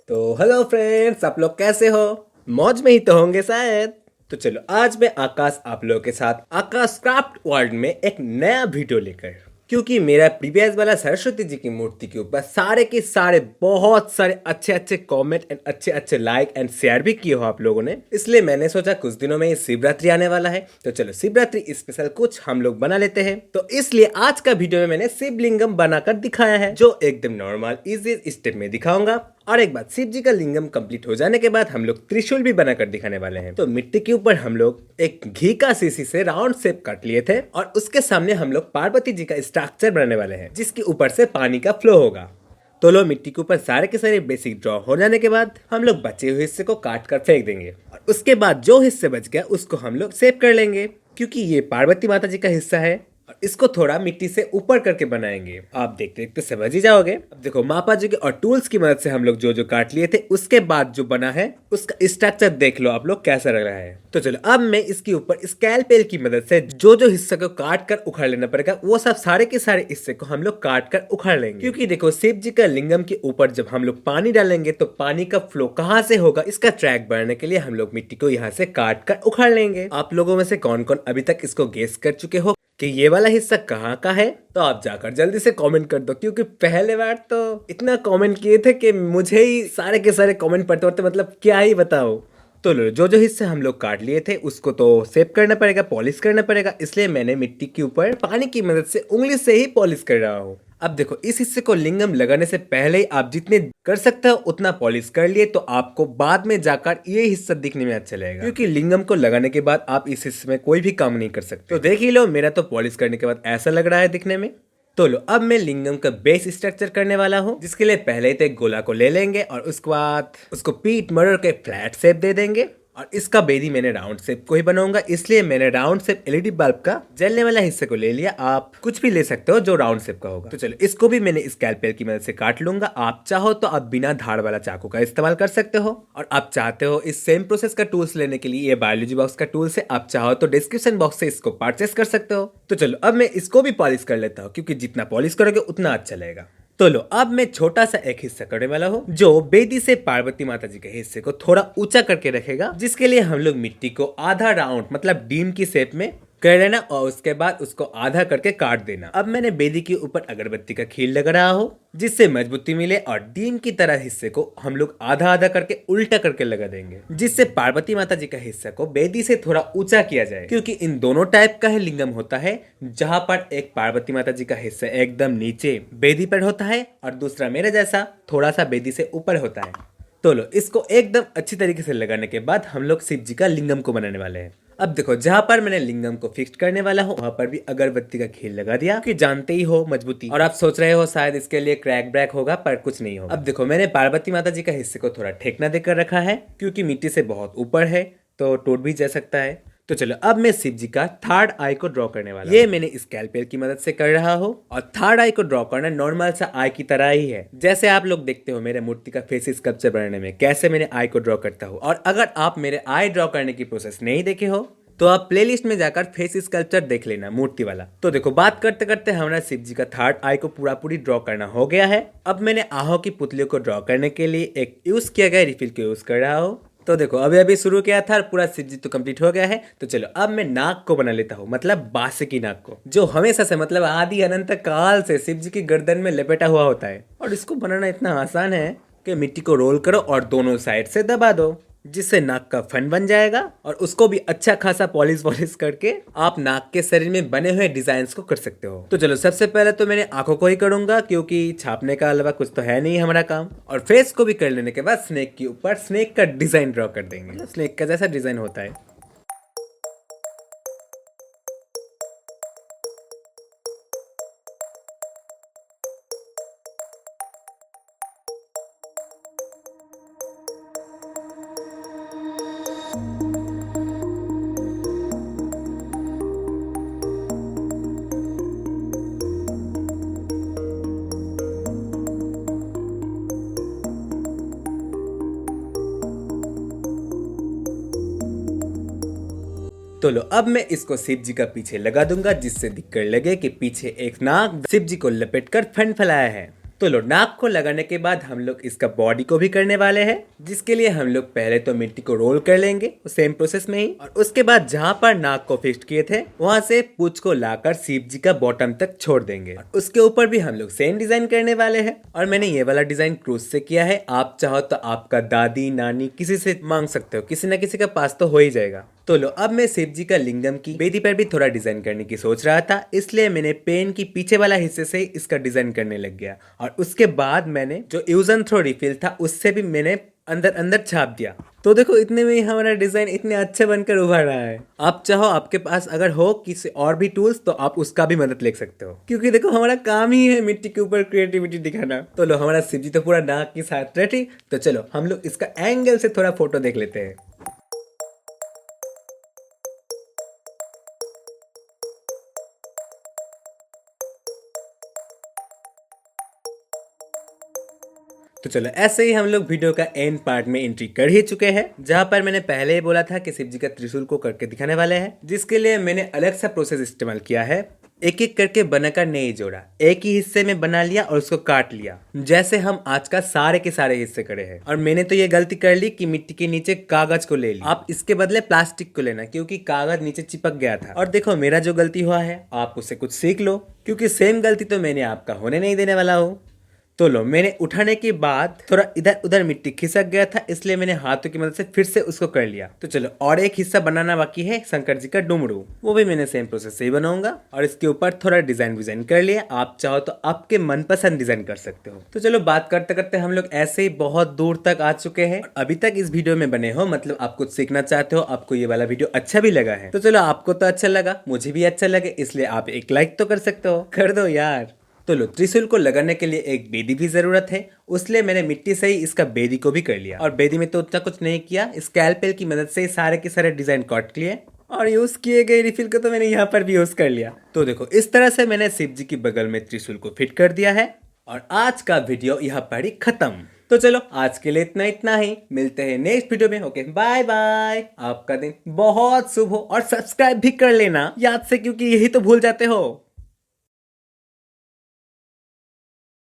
तो hello friends, आप लोग कैसे हो? मौज में ही तो होंगे शायद। तो चलो आज मैं आकाश आप लोगों के साथ आकाश क्राफ्ट वर्ल्ड में एक नया वीडियो लेकर, क्योंकि मेरा प्रीवियस वाला सरस्वती जी की मूर्ति के ऊपर सारे के सारे बहुत सारे अच्छे अच्छे कमेंट एंड अच्छे अच्छे लाइक एंड शेयर भी किए हो आप लोगों ने, इसलिए मैंने सोचा कुछ दिनों में ये शिवरात्रि आने वाला है, तो चलो शिवरात्रि स्पेशल कुछ हम लोग बना लेते हैं। तो इसलिए आज का वीडियो में मैंने शिवलिंगम बनाकर दिखाया है, जो एकदम नॉर्मल इजी स्टेप में दिखाऊंगा। और एक बात, शिव जी का लिंगम कंप्लीट हो जाने के बाद हम लोग त्रिशूल भी बनाकर दिखाने वाले हैं। तो मिट्टी के ऊपर हम लोग एक घी का शीशी से राउंड शेप काट लिए थे और उसके सामने हम लोग पार्वती जी का स्ट्रक्चर बनाने वाले हैं, जिसके ऊपर से पानी का फ्लो होगा। तो लो मिट्टी के ऊपर सारे के सारे बेसिक ड्रॉ हो जाने के बाद हम लोग बचे हुए हिस्से को काट कर फेंक देंगे और उसके बाद जो हिस्से बच गया उसको हम लोग शेप कर लेंगे, क्योंकि ये पार्वती माता जी का हिस्सा है और इसको थोड़ा मिट्टी से ऊपर करके बनाएंगे। आप देखते देखते समझ ही जाओगे। अब देखो मापा जी के और टूल्स की मदद से हम लोग जो जो काट लिए थे उसके बाद जो बना है उसका स्ट्रक्चर देख लो आप लोग कैसा लग रहा है। तो चलो अब मैं इसके ऊपर स्कैलपेल की मदद से जो जो हिस्से को काट कर उखाड़ लेना पड़ेगा वो सब सारे के सारे हिस्से को हम लोग काट कर उखाड़ लेंगे, क्योंकि देखो शिव जी का लिंगम के ऊपर जब हम लोग पानी डालेंगे तो पानी का फ्लो कहाँ से होगा इसका ट्रैक बनाने के लिए हम लोग मिट्टी को यहाँ से काट कर उखाड़ लेंगे। आप लोगों में से कौन कौन अभी तक इसको गेस कर चुके हो कि ये वाला हिस्सा कहाँ का है? तो आप जाकर जल्दी से कमेंट कर दो, क्योंकि पहले बार तो इतना कमेंट किए थे कि मुझे ही सारे के सारे कमेंट पढ़ते पढ़ते मतलब क्या ही बताओ। तो लो जो जो हिस्से हम लोग काट लिए थे उसको तो शेप करना पड़ेगा, पॉलिश करना पड़ेगा, इसलिए मैंने मिट्टी के ऊपर पानी की मदद से उंगली से ही पॉलिश कर रहा हूँ। अब देखो इस हिस्से को लिंगम लगाने से पहले ही आप जितने कर सकते हो उतना पॉलिश कर लिए, तो आपको बाद में जाकर ये हिस्सा दिखने में अच्छा लगेगा, क्योंकि लिंगम को लगाने के बाद आप इस हिस्से में कोई भी काम नहीं कर सकते। तो देख ही लो, मेरा तो पॉलिश करने के बाद ऐसा लग रहा है दिखने में। तो लो अब मैं लिंगम का बेस स्ट्रक्चर करने वाला हूँ, जिसके लिए पहले तो एक गोला को ले लेंगे और उसके बाद उसको पीट मरोड़ के फ्लैट शेप दे देंगे और इसका बेदी मैंने राउंड शेप को ही बनाऊंगा, इसलिए मैंने राउंड शेप एलईडी बल्ब का जलने वाला हिस्से को ले लिया। आप कुछ भी ले सकते हो जो राउंड शेप का होगा। तो चलो इसको भी मैंने स्कैलपेल की मदद से काट लूंगा। आप चाहो तो आप बिना धार वाला चाकू का इस्तेमाल कर सकते हो, और आप चाहते हो इस सेम प्रोसेस का टूल्स लेने के लिए ये बायोलॉजी बॉक्स का टूल्स है, आप चाहो तो डिस्क्रिप्शन बॉक्स से इसको परचेस कर सकते हो। तो चलो अब मैं इसको भी पॉलिश कर लेता हूँ, क्योंकि जितना पॉलिश करोगे उतना अच्छा लगेगा। तो लो अब मैं छोटा सा एक हिस्सा करने वाला हूँ जो बेदी से पार्वती माता जी के हिस्से को थोड़ा ऊंचा करके रखेगा, जिसके लिए हम लोग मिट्टी को आधा राउंड मतलब डीम की शेप में कर लेना और उसके बाद उसको आधा करके काट देना। अब मैंने बेदी के ऊपर अगरबत्ती का खील लगा रहा हूँ, जिससे मजबूती मिले, और डीम की तरह हिस्से को हम लोग आधा आधा करके उल्टा करके लगा देंगे, जिससे पार्वती माता जी का हिस्सा को बेदी से थोड़ा ऊंचा किया जाए, क्योंकि इन दोनों टाइप का ही लिंगम होता है, जहाँ पर एक पार्वती माता जी का हिस्सा एकदम नीचे बेदी पर होता है और दूसरा मेरे जैसा थोड़ा सा बेदी से ऊपर होता है। तो लो इसको एकदम अच्छी तरीके से लगाने के बाद हम लोग शिव जी का लिंगम को बनाने वाले हैं। अब देखो जहाँ पर मैंने लिंगम को फिक्स करने वाला हूँ वहाँ पर भी अगरबत्ती का खील लगा दिया, क्योंकि जानते ही हो मजबूती, और आप सोच रहे हो शायद इसके लिए क्रैक ब्रैक होगा, पर कुछ नहीं होगा। अब देखो मैंने पार्वती माता जी का हिस्से को थोड़ा ठेकना देकर रखा है, क्योंकि मिट्टी से बहुत ऊपर है तो टूट भी जा सकता है। तो चलो अब मैं शिव जी का थर्ड आई को ड्रॉ करने वाला हूँ। ये मैंने स्कैलपेल की मदद से कर रहा हूँ, और थर्ड आई को ड्रॉ करना नॉर्मल सा आई की तरह ही है, जैसे आप लोग देखते हो मेरे मूर्ति का फेस स्कल्पचर बनाने में कैसे मैंने आई को ड्रॉ करता हूँ। और अगर आप मेरे आई ड्रॉ करने की प्रोसेस नहीं देखे हो तो आप प्लेलिस्ट में जाकर फेस स्कल्पचर देख लेना मूर्ति वाला। तो देखो बात करते करते हमारा शिव जी का थर्ड आई को पूरा पूरी ड्रॉ करना हो गया है। अब मैंने आहो की पुतलियों को ड्रॉ करने के लिए एक यूज किया गया रिफिल को यूज कर रहा हूँ। तो देखो अभी अभी शुरू किया था, पूरा शिव जी तो कंप्लीट हो गया है। तो चलो अब मैं नाक को बना लेता हूँ, मतलब बांसुरी नाक को, जो हमेशा से मतलब आदि अनंत काल से शिव जी की गर्दन में लपेटा हुआ होता है। और इसको बनाना इतना आसान है कि मिट्टी को रोल करो और दोनों साइड से दबा दो, जिससे नाक का फन बन जाएगा, और उसको भी अच्छा खासा पॉलिश वॉलिश करके आप नाक के शरीर में बने हुए डिजाइन्स को कर सकते हो। तो चलो सबसे पहले तो मैंने आंखों को ही करूंगा, क्योंकि छापने का अलावा कुछ तो है नहीं हमारा काम। और फेस को भी कर लेने के बाद स्नेक के ऊपर स्नेक का डिजाइन ड्रॉ कर देंगे, स्नेक का जैसा डिजाइन होता है। तो लो अब मैं इसको शिव जी का पीछे लगा दूंगा, जिससे दिखकर लगे कि पीछे एक नाग शिव जी को लपेट कर फन फैलाया है। तो लो, नाक को लगाने के बाद हम लोग इसका बॉडी को भी करने वाले हैं, जिसके लिए हम लोग पहले तो मिट्टी को रोल कर लेंगे सेम प्रोसेस में ही, और उसके बाद जहां पर नाक को फिक्स किए थे वहां से पूंछ को लाकर शिव जी का बॉटम तक छोड़ देंगे। और उसके ऊपर भी हम लोग सेम डिजाइन करने वाले हैं, और मैंने ये वाला डिजाइन क्रूज से किया है। आप चाहो तो आपका दादी नानी किसी से मांग सकते हो, किसी न किसी का पास तो हो ही जाएगा। तो लो, अब मैं शिव जी का लिंगम की बेदी पर भी थोड़ा डिजाइन करने की सोच रहा था, इसलिए मैंने पेन की पीछे वाला हिस्से से इसका डिजाइन करने लग गया। और उसके बाद मैंने जो यूज एंड थ्रो रिफिल था उससे भी मैंने अंदर अंदर छाप दिया। तो देखो, इतने में ही हमारा डिजाइन इतने अच्छे बनकर उभर रहा है। आप चाहो, आपके पास अगर हो किसी और भी टूल्स, तो आप उसका भी मदद ले सकते हो, क्योंकि देखो हमारा काम ही है मिट्टी के ऊपर क्रिएटिविटी दिखाना। तो लो, हमारा शिव जी तो पूरा नाक के साथ रेडी। तो चलो हम लोग इसका एंगल से थोड़ा फोटो देख लेते हैं। तो चलो, ऐसे ही हम लोग वीडियो का एंड पार्ट में एंट्री कर ही चुके हैं, जहां पर मैंने पहले ही बोला था कि शिव जी का त्रिशूल को करके दिखाने वाले हैं, जिसके लिए मैंने अलग सा प्रोसेस इस्तेमाल किया है। एक एक करके बनाकर नहीं जोड़ा, एक ही हिस्से में बना लिया और उसको काट लिया, जैसे हम आज का सारे के सारे हिस्से करे हैं। और मैंने तो ये गलती कर ली कि मिट्टी के नीचे कागज को ले लिया। आप इसके बदले प्लास्टिक को लेना, क्योंकि कागज नीचे चिपक गया था। और देखो, मेरा जो गलती हुआ है आप उससे कुछ सीख लो, क्योंकि सेम गलती तो मैंने आपका होने नहीं देने वाला हूँ। तो लो, मैंने उठाने के बाद थोड़ा इधर उधर मिट्टी खिसक गया था, इसलिए मैंने हाथों की मदद से फिर से उसको कर लिया। तो चलो, और एक हिस्सा बनाना बाकी है शंकर जी का डुमरू, वो भी मैंने सेम प्रोसेस से ही बनाऊंगा। और इसके ऊपर थोड़ा डिजाइन कर लिया। आप चाहो तो आपके मनपसंद डिजाइन कर सकते हो। तो चलो, बात करते करते हम लोग ऐसे ही बहुत दूर तक आ चुके हैं। अभी तक इस वीडियो में बने हो, मतलब आप कुछ सीखना चाहते हो, आपको ये वाला वीडियो अच्छा भी लगा है। तो चलो, आपको तो अच्छा लगा, मुझे भी अच्छा लगे, इसलिए आप एक लाइक तो कर सकते हो, कर दो यार। तो लो, त्रिशूल को लगाने के लिए एक बेदी भी जरूरत है, उसलिए मैंने मिट्टी से ही इसका बेदी को भी कर लिया। और बेदी में तो उतना कुछ नहीं किया, स्कैलपेल की मदद से सारे के सारे डिजाइन काट लिए, और यूज किए गए रिफिल को तो मैंने यहाँ पर भी यूज कर लिया। तो देखो, इस तरह से मैंने शिव जी की बगल में त्रिशूल को फिट कर दिया है। और आज का वीडियो यहाँ पर ही खत्म। तो चलो, आज के लिए इतना ही। मिलते हैं नेक्स्ट वीडियो में। Okay, bye bye. आपका दिन बहुत शुभ हो, और सब्सक्राइब भी कर लेना याद से, क्योंकि यही तो भूल जाते हो।